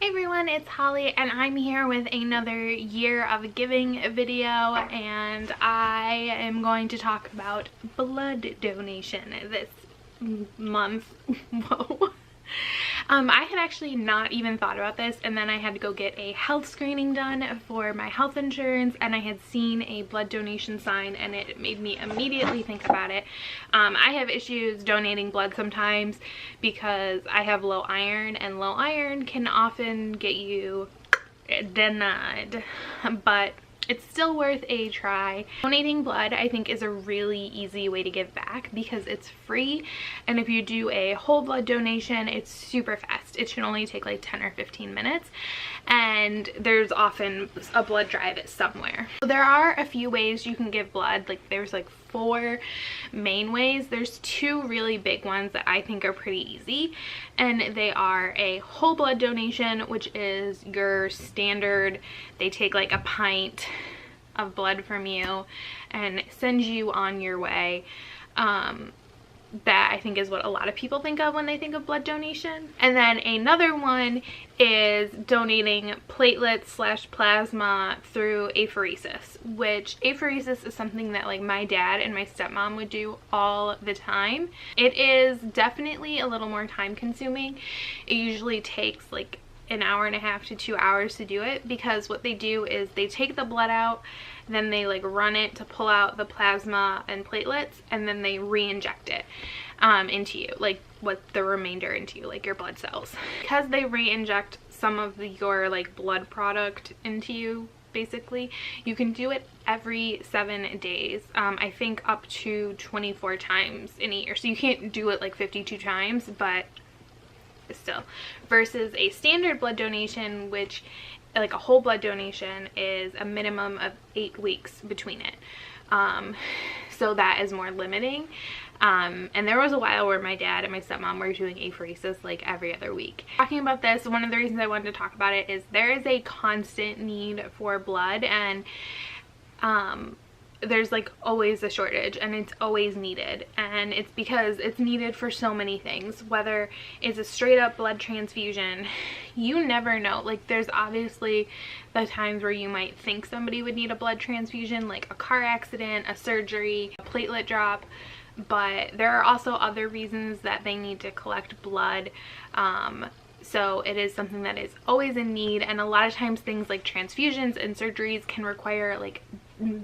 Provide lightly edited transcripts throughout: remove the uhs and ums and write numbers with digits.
Hey everyone, it's Holly and I'm here with another year of giving video, and I am going to talk about blood donation this month. Whoa. I had actually not even thought about this, and then I had to go get a health screening done for my health insurance, and I had seen a blood donation sign and it made me immediately think about it. I have issues donating blood sometimes because I have low iron, and low iron can often get you denied, but it's still worth a try. Donating blood, I think, is a really easy way to give back because it's free, and if you do a whole blood donation, it's super fast. It should only take like 10 or 15 minutes, and there's often a blood drive somewhere. So there are a few ways you can give blood. Like, there's like 4 main ways. There's 2 really big ones that I think are pretty easy, and they are a whole blood donation, which is your standard. They take like a pint of blood from you and send you on your way. That I think is what a lot of people think of when they think of blood donation. And then another one is donating platelets / plasma through apheresis, which apheresis is something that like my dad and my stepmom would do all the time. It is definitely a little more time consuming. It usually takes like an hour and a half to 2 hours to do it, because what they do is they take the blood out, then they like run it to pull out the plasma and platelets, and then they re-inject it into you, like what the remainder into you, like your blood cells. Because they re-inject some of your like blood product into you, basically, you can do it every 7 days. I think up to 24 times in a year. So you can't do it like 52 times, but still, versus a standard blood donation, which like a whole blood donation is a minimum of 8 weeks between it. So that is more limiting. And there was a while where my dad and my stepmom were doing apheresis like every other week. Talking about this, one of the reasons I wanted to talk about it is there is a constant need for blood, and there's like always a shortage, and it's always needed, and it's because it's needed for so many things. Whether it's a straight up blood transfusion, you never know. Like, there's obviously the times where you might think somebody would need a blood transfusion, like a car accident, a surgery, a platelet drop, but there are also other reasons that they need to collect blood. So it is something that is always in need, and a lot of times things like transfusions and surgeries can require like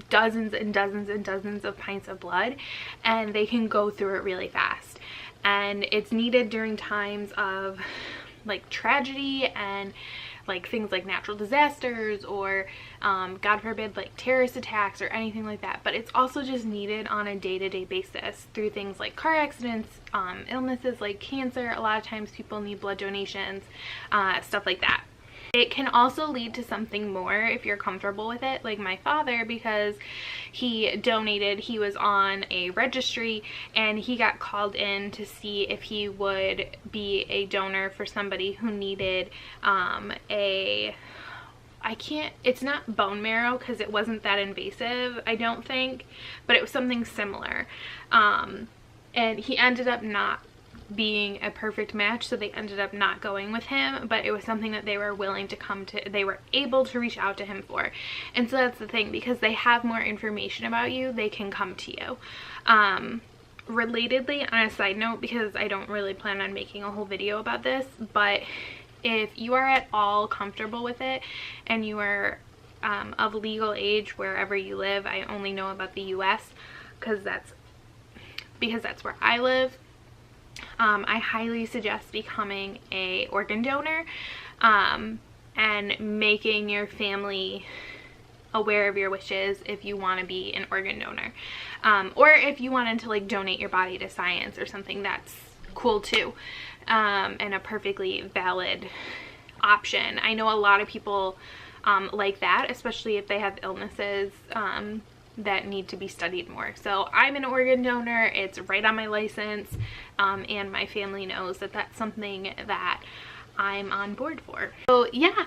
dozens and dozens and dozens of pints of blood, and they can go through it really fast. And it's needed during times of like tragedy and like things like natural disasters, or God forbid like terrorist attacks or anything like that. But it's also just needed on a day-to-day basis through things like car accidents, illnesses like cancer. A lot of times people need blood donations, stuff like that. It can also lead to something more if you're comfortable with it, like my father, because he donated. He was on a registry and he got called in to see if he would be a donor for somebody who needed it's not bone marrow because it wasn't that invasive, I don't think, but it was something similar. And he ended up not being a perfect match, so they ended up not going with him, but it was something that they were willing to they were able to reach out to him for. And so that's the thing, because they have more information about you, they can come to you. Relatedly, on a side note, because I don't really plan on making a whole video about this, but if you are at all comfortable with it and you are of legal age wherever you live, I only know about the US because that's where I live, I highly suggest becoming a organ donor, and making your family aware of your wishes if you want to be an organ donor, or if you wanted to like donate your body to science or something. That's cool too, and a perfectly valid option. I know a lot of people like that, especially if they have illnesses that need to be studied more. So I'm an organ donor. It's right on my license, and my family knows that that's something that I'm on board for. So yeah,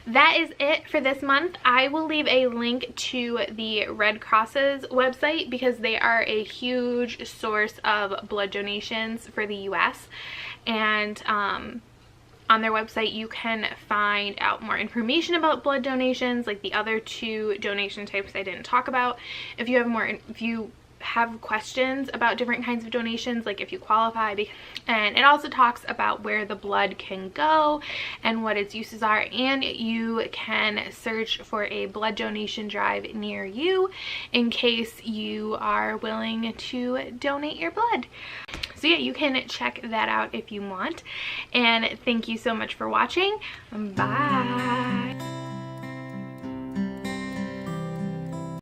that is it for this month. I will leave a link to the Red Cross's website because they are a huge source of blood donations for the US, and On their website, you can find out more information about blood donations, like the other 2 donation types I didn't talk about. If you have questions about different kinds of donations, like if you qualify, and it also talks about where the blood can go and what its uses are, and you can search for a blood donation drive near you in case you are willing to donate your blood. So yeah, you can check that out if you want, and thank you so much for watching. Bye.